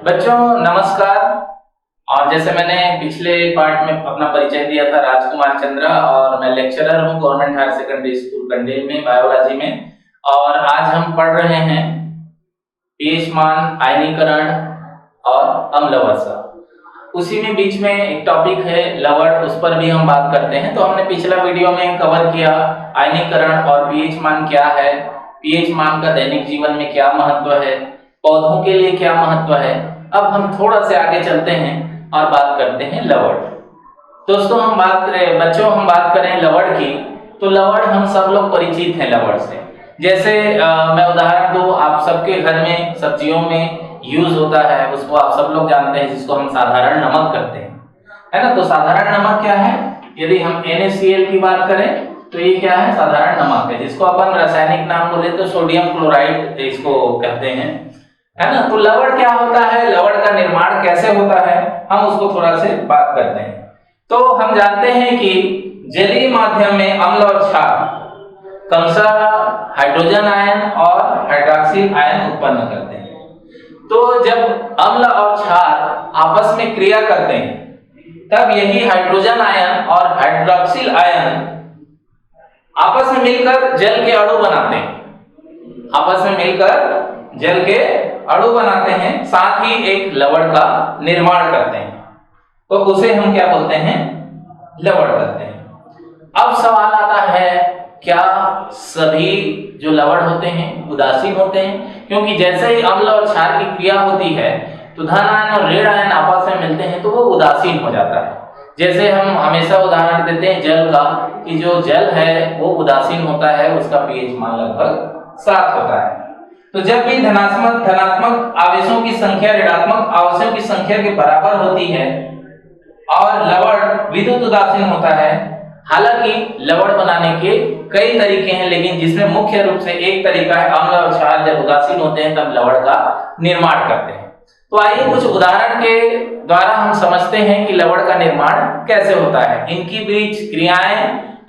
बच्चों नमस्कार। और जैसे मैंने पिछले पार्ट में अपना परिचय दिया था, राजकुमार चंद्रा, और मैं लेक्चरर हूं government higher secondary school Kandel में बायोलॉजी में। और आज हम पढ़ रहे हैं पीएच मान, आयनीकरण और अम्लवर्षा। उसी में बीच में एक टॉपिक है लवण, उस पर भी हम बात करते हैं। तो हमने पिछला वीडियो में कवर किया आयनीकरण और पीएच मान क्या है, पीएच मान का दैनिक जीवन में क्या महत्व है, पौधों के लिए क्या महत्व है। अब हम थोड़ा से आगे चलते हैं और बात करते हैं लवण। दोस्तों हम बात करें लवण की, तो लवण हम सब लोग परिचित हैं लवण से। जैसे मैं उदाहरण दूं, आप सबके घर में सब्जियों में यूज होता है, उसको आप सब लोग जानते हैं, जिसको हम साधारण नमक कहते हैं, है ना। तो साधारण नमक क्या है? यदि हम NaCl की बात करें तो ये क्या है? साधारण नमक है, जिसको अपन रासायनिक नाम बोले तो सोडियम क्लोराइड इसको कहते हैं, है ना। तो लवण क्या होता है, लवण का निर्माण कैसे होता है, हम उसको थोड़ा से बात करते हैं। तो हम जानते हैं कि जलीय माध्यम में अम्ल और क्षार क्रमशः हाइड्रोजन आयन और हाइड्रॉक्सिल आयन उत्पन्न करते हैं। तो जब अम्ल और क्षार आपस में क्रिया करते हैं, तब यही हाइड्रोजन आयन और हाइड्रॉक्सिल आयन आपस में मिलकर जल के अणु बनाते हैं, आपस में मिलकर जल के अणु बनाते हैं, साथ ही एक लवण का निर्माण करते हैं। तो उसे हम क्या बोलते हैं? लवण कहते हैं। अब सवाल आता है, क्या सभी जो लवण होते हैं उदासीन होते हैं? क्योंकि जैसे ही अम्ल और क्षार की क्रिया होती है तो धन आयन और ऋण आयन आपस में मिलते हैं तो वो उदासीन हो जाता है। जैसे हम हमेशा उदाहरण देते हैं जल का, कि जो जल है वो उदासीन होता है, उसका पीएच मान लगभग 7 होता है। तो जब भी धनात्मक आवेशों की संख्या ऋणात्मक आवेशों की संख्या के बराबर होती है और लवण विद्युत उदासीन होता है। हालांकि लवण बनाने के कई तरीके हैं, लेकिन जिसमें मुख्य रूप से एक तरीका है अम्ल और क्षार जब उदासीन होते हैं तब लवण का निर्माण करते हैं। तो आइए कुछ उदाहरण के द्वारा हम समझते हैं कि लवण का निर्माण कैसे होता है, इनकी बीच क्रियाएं,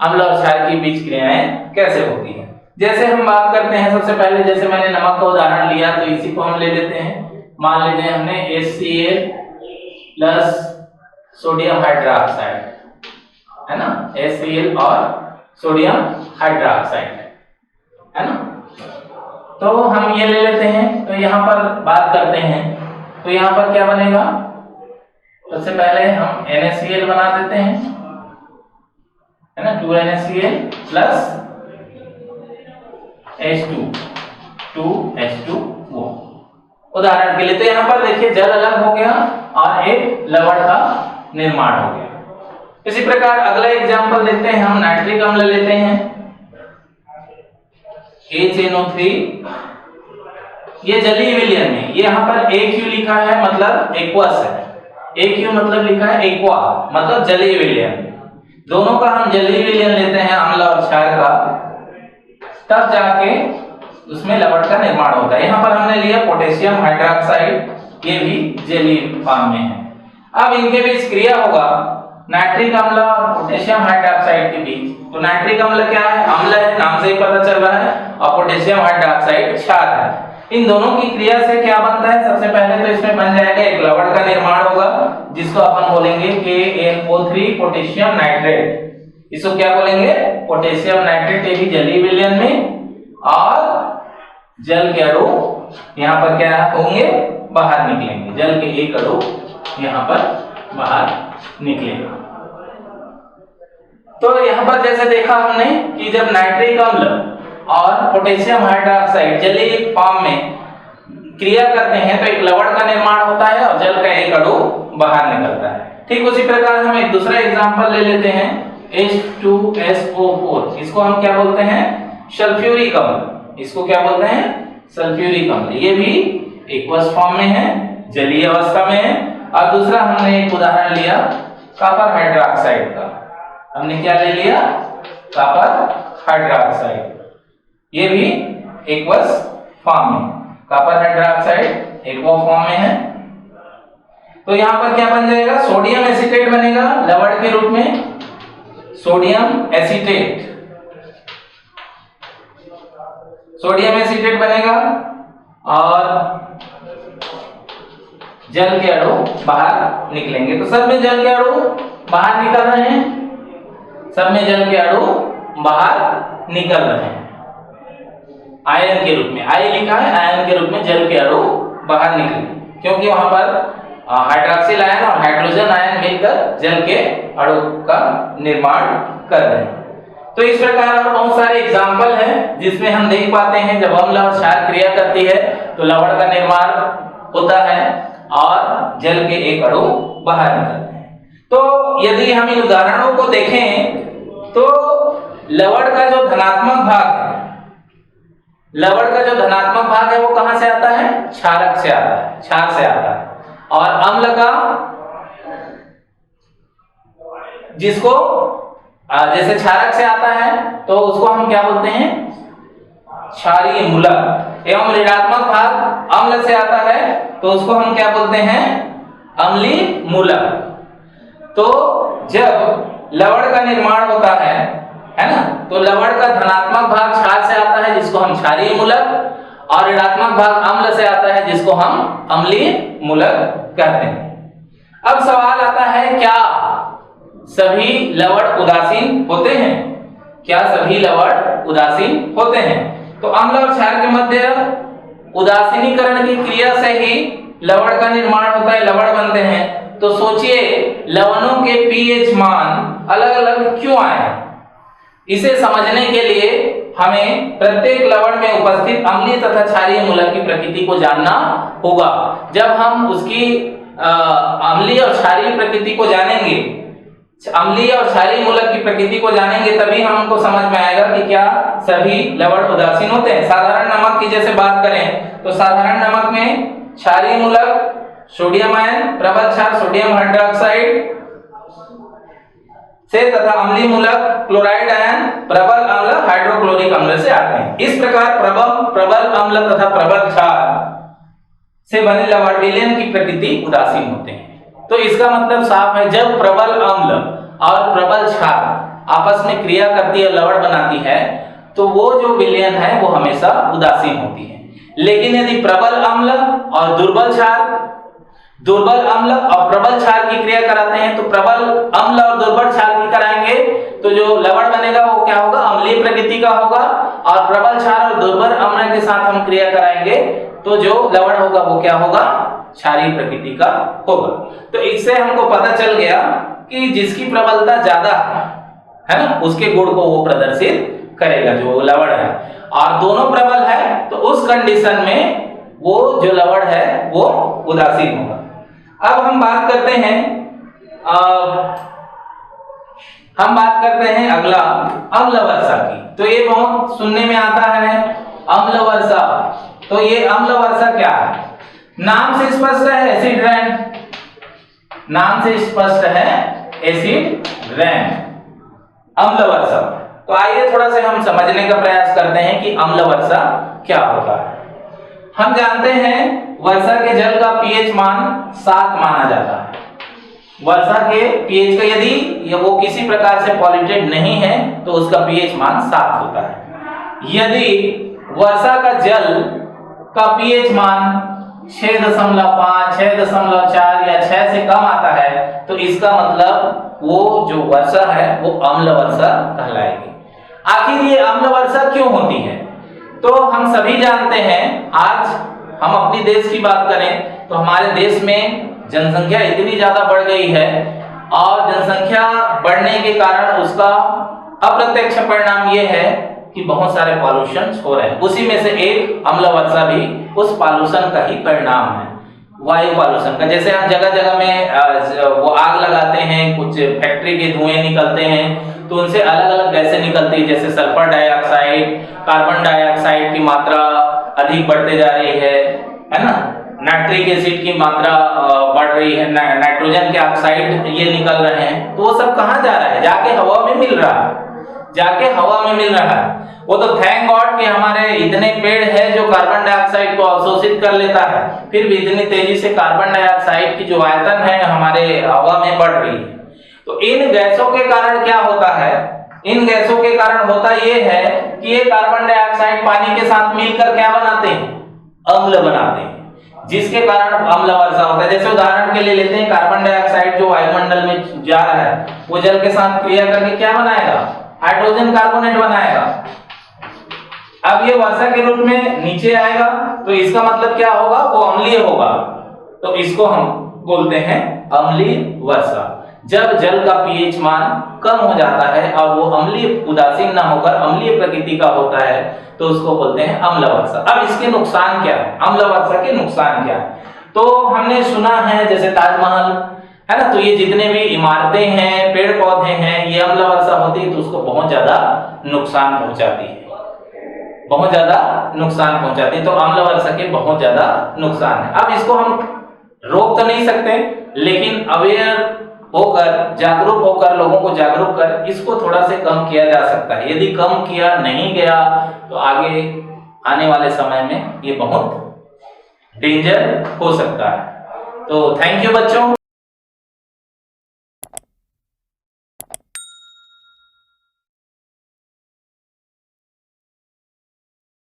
अम्ल और क्षार की बीच क्रियाएं कैसे होती है। जैसे हम बात करते हैं, सबसे पहले जैसे मैंने नमक का उदाहरण लिया, तो इसी को हम ले लेते हैं। मान लीजिए हमने HCl प्लस सोडियम हाइड्रोक्साइड, है ना, HCl और सोडियम हाइड्रोक्साइड, है ना। तो हम ये ले लेते हैं, तो यहाँ पर बात करते हैं, तो यहाँ पर क्या बनेगा? सबसे पहले हम NaCl बना देते हैं, है ना, 2NaCl प्लस H2O उदाहरण के लिए। तो यहाँ पर देखिए जल अलग हो गया और एक लवण का निर्माण हो गया। इसी प्रकार अगला एग्जांपल देखते हैं, हम नाइट्रिक अम्ल लेते हैं HNO3, ये जलीय विलयन में, ये यहाँ पर AQ लिखा है मतलब एक्वस है, AQ मतलब लिखा है एक्वा मतलब जलीय विलयन। दोनों का हम जलीय विलयन लेते हैं अम्ल और क्षार का, तब जाके उसमें लवण का निर्माण होता है। यहाँ पर हमने लिया पोटेशियम हाइड्रोक्साइड, ये भी जलीय फॉर्म में है। अब इनके बीच क्रिया होगा नाइट्रिक अम्ल और पोटेशियम हाइड्रोक्साइड के बीच। तो नाइट्रिक अम्ल क्या है? अम्ल है, नाम से ही पता चल रहा है, और पोटेशियम हाइड्रोक्साइड क्षार है। इन दोनों की क्रिया से क्या बनता है? सबसे पहले तो इसमें बन जाएगा एक लवण का निर्माण होगा, जिसको अपन बोलेंगे KNO3 पोटेशियम नाइट्रेट। इसको क्या बोलेंगे? Potassium nitrate. ये भी जलीय विलयन में, और जल के अणु यहाँ पर क्या होंगे? बाहर निकलेंगे, जल के एक अणु यहाँ पर बाहर निकलेगा। तो यहाँ पर जैसे देखा हमने कि जब नाइट्रिक अम्ल और पोटेशियम हाइड्रोक्साइड जलीय फॉर्म में क्रिया करते हैं तो एक लवण का निर्माण होता है और जल का एक अणु बाहर निकलता है। ठीक उसी प्रकार हम एक दूसरा एग्जांपल ले लेते हैं, H2SO4। इसको हम क्या बोलते हैं? सल्फ्यूरिक अम्ल। इसको क्या बोलते हैं? सल्फ्यूरिक अम्ल। ये भी एक्वस फॉर्म में है, जलीय अवस्था में है। और दूसरा हमने एक उदाहरण लिया कॉपर हाइड्रोक्साइड का। हमने क्या ले लिया? Copper hydroxide. ये भी एक्वस फॉर्म में, कॉपर हाइड्रोक्साइड एक्वा फॉर्म में है। तो यहाँ पर क्या बन जाएगा? सोडियम एसीटेट बनेगा लवण के रूप में, सोडियम एसीटेट, सोडियम एसीटेट बनेगा। और जल के अणु बाहर निकलेंगे। तो सब में जल के अणु बाहर निकल रहे हैं, सब में जल के अणु बाहर निकल रहे हैं आयन के रूप में। आई लिखा है, आयन के रूप में जल के अणु बाहर निकले, क्योंकि वहां पर हाइड्रोक्सिल आयन और हाइड्रोजन आयन मिलकर जल के अणु का निर्माण कर रहे हैं। तो इस प्रकार और बहुत सारे एग्जाम्पल हैं जिसमें हम देख पाते हैं जब अम्ल और क्षार क्रिया करती है तो लवण का निर्माण होता है और जल के एक अणु बाहर निकलते हैं। तो यदि हम इन उदाहरणों को देखें तो लवण का जो धनात्मक भाग है, लवण का जो धनात्मक भाग है वो कहां से आता है? क्षारक से आता है, क्षार से आता है। और अम्ल का, जिसको जैसे क्षारक से आता है तो उसको हम क्या बोलते हैं? क्षारीय मूलक। एवं ऋणात्मक भाग अम्ल से आता है तो उसको हम क्या बोलते हैं? अम्लीय मूलक। तो जब लवण का निर्माण होता है ना, तो लवण का धनात्मक भाग क्षार से आता है जिसको हम क्षारीय मूलक, और ऋणात्मक भाग अम्ल से आता है जिसको हम अम्लीय मूलक कहते हैं। अब सवाल आता है, क्या सभी लवण उदासीन होते हैं? क्या सभी लवण उदासीन होते हैं? तो अम्ल और क्षार के मध्य उदासीनीकरण की क्रिया से ही लवण का निर्माण होता है, लवण बनते हैं। तो सोचिए लवणों के पीएच मान अलग अलग क्यों आए? इसे समझने के लिए हमें प्रत्येक लवण में उपस्थित अम्लीय तथा क्षारीय मूलक की प्रकृति को जानना होगा। जब हम उसकी अम्लीय और क्षारीय प्रकृति को जानेंगे, अम्लीय और क्षारीय मूलक की प्रकृति को जानेंगे, तभी हमको समझ में आएगा कि क्या सभी लवण उदासीन होते हैं। साधारण नमक की जैसे बात करें तो साधारण नमक में क्षारीय मूलक सोडियम आयन, प्रबल क्षार सोडियम हाइड्रोक्साइड से तथा अम्लीय मूलक क्लोराइड आयन, प्रबल अम्ल हाइड्रोक्लोरिक अम्ल से आते हैं। इस प्रकार प्रबल अम्ल तथा प्रबल क्षार से बने लवण विलयन की प्रकृति उदासीन होते हैं। तो इसका मतलब साफ है, जब प्रबल अम्ल और प्रबल क्षार आपस में क्रिया करती है, लवण बनाती है, तो वो जो विलयन है वो हमेशा उदासीन होती है। लेकिन यदि प्रबल अम्ल और दुर्बल क्षार, दुर्बल अम्ल और प्रबल क्षार की क्रिया कराते हैं, तो प्रबल अम्ल और दुर्बल क्षार की कराएंगे तो जो लवण बनेगा वो क्या होगा? अम्लीय प्रकृति का होगा। और प्रबल क्षार और दुर्बल अम्ल के साथ हम क्रिया कराएंगे तो जो लवण होगा वो क्या होगा? क्षारीय प्रकृति का होगा। तो इससे हमको पता चल गया कि जिसकी प्रबलता ज्यादा है ना, उसके गुण को वो प्रदर्शित करेगा जो लवण है। और दोनों प्रबल है तो उस कंडीशन में वो जो लवण है वो उदासीन होगा। अब हम बात करते हैं अगला अम्ल वर्षा की। तो ये बहुत सुनने में आता है, अम्ल वर्षा। तो ये अम्ल वर्षा क्या है? नाम से स्पष्ट है, एसिड रेन। नाम से स्पष्ट है, एसिड रेन, अम्ल वर्षा। तो आइए थोड़ा सा हम समझने का प्रयास करते हैं कि अम्ल वर्षा क्या होता है। हम जानते हैं वर्षा के जल का पीएच मान 7 माना जाता है। वर्षा के पीएच का यदि वो किसी प्रकार से पॉल्यूटेड नहीं है तो उसका पीएच मान 7 होता है। यदि वर्षा का जल का पीएच मान 6.5, 6.4 या 6 से कम आता है तो इसका मतलब वो जो वर्षा है वो अम्ल वर्षा कहलाएगी। आखिर ये अम्ल वर्षा क्यों होती है? तो हम सभी जानते हैं, आज हम अपनी देश की बात करें तो हमारे देश में जनसंख्या इतनी ज्यादा बढ़ गई है और जनसंख्या बढ़ने के कारण उसका अप्रत्यक्ष परिणाम ये है कि बहुत सारे पॉल्यूशन हो रहे हैं। उसी में से एक अम्ल वर्षा भी उस पॉल्यूशन का ही परिणाम है, वायु पॉल्यूशन का। जैसे हम जगह जगह में वो आग लगाते हैं, कुछ फैक्ट्री के धुएं निकलते हैं तो उनसे अलग अलग गैसें निकलती है, जैसे सल्फर डाइऑक्साइड, कार्बन डाइऑक्साइड की मात्रा अधिक बढ़ते जा रही है ना, नाइट्रिक एसिड की मात्रा बढ़ रही है, नाइट्रोजन के ऑक्साइड ये निकल रहे हैं। तो वो सब कहाँ जा रहा है? जाके हवा में मिल रहा है, जाके हवा में मिल रहा है। वो तो थैंक गॉड कि हमारे इतने पेड़ है जो कार्बन डाइऑक्साइड को अवशोषित कर लेता है, फिर भी इतनी तेजी से कार्बन डाइऑक्साइड की जो आयतन है हमारे हवा में बढ़ रही है। तो इन गैसों के कारण क्या होता है? इन गैसों के कारण होता ये है कि ये कार्बन डाइऑक्साइड पानी के साथ मिलकर क्या बनाते हैं? अम्ल बनाते हैं। जिसके कारण अम्ल वर्षा होता है। जैसे उदाहरण के लिए लेते हैं कार्बन डाइऑक्साइड जो वायुमंडल में जा रहा है, वो जल के साथ क्रिया करके क्या बनाएगा, हाइड्रोजन कार्बोनेट बनाएगा। अब ये वर्षा के रूप में नीचे आएगा तो इसका मतलब क्या होगा, वो अम्लीय होगा, तो इसको हम बोलते हैं अम्लीय वर्षा। जब जल का पीएच मान कम हो जाता है और वो अम्लीय उदासीन ना होकर अम्लीय प्रकृति का होता है तो उसको बोलते हैं अम्ल वर्षा। अब इसके नुकसान क्या है, अम्ल वर्षा के नुकसान क्या है, तो हमने सुना है जैसे ताजमहल है ना, तो ये जितने भी इमारतें हैं, पेड़ पौधे हैं, ये अम्ल वर्षा होती है तो उसको बहुत ज्यादा नुकसान पहुंचाती है, बहुत ज्यादा नुकसान पहुंचाती है। तो अम्ल वर्षा के बहुत ज्यादा नुकसान है। अब इसको हम रोक तो नहीं सकते, लेकिन अवेयर होकर, जागरूक होकर, लोगों को जागरूक कर इसको थोड़ा से कम किया जा सकता है। यदि कम किया नहीं गया तो आगे आने वाले समय में ये बहुत डेंजर हो सकता है। तो थैंक यू बच्चों।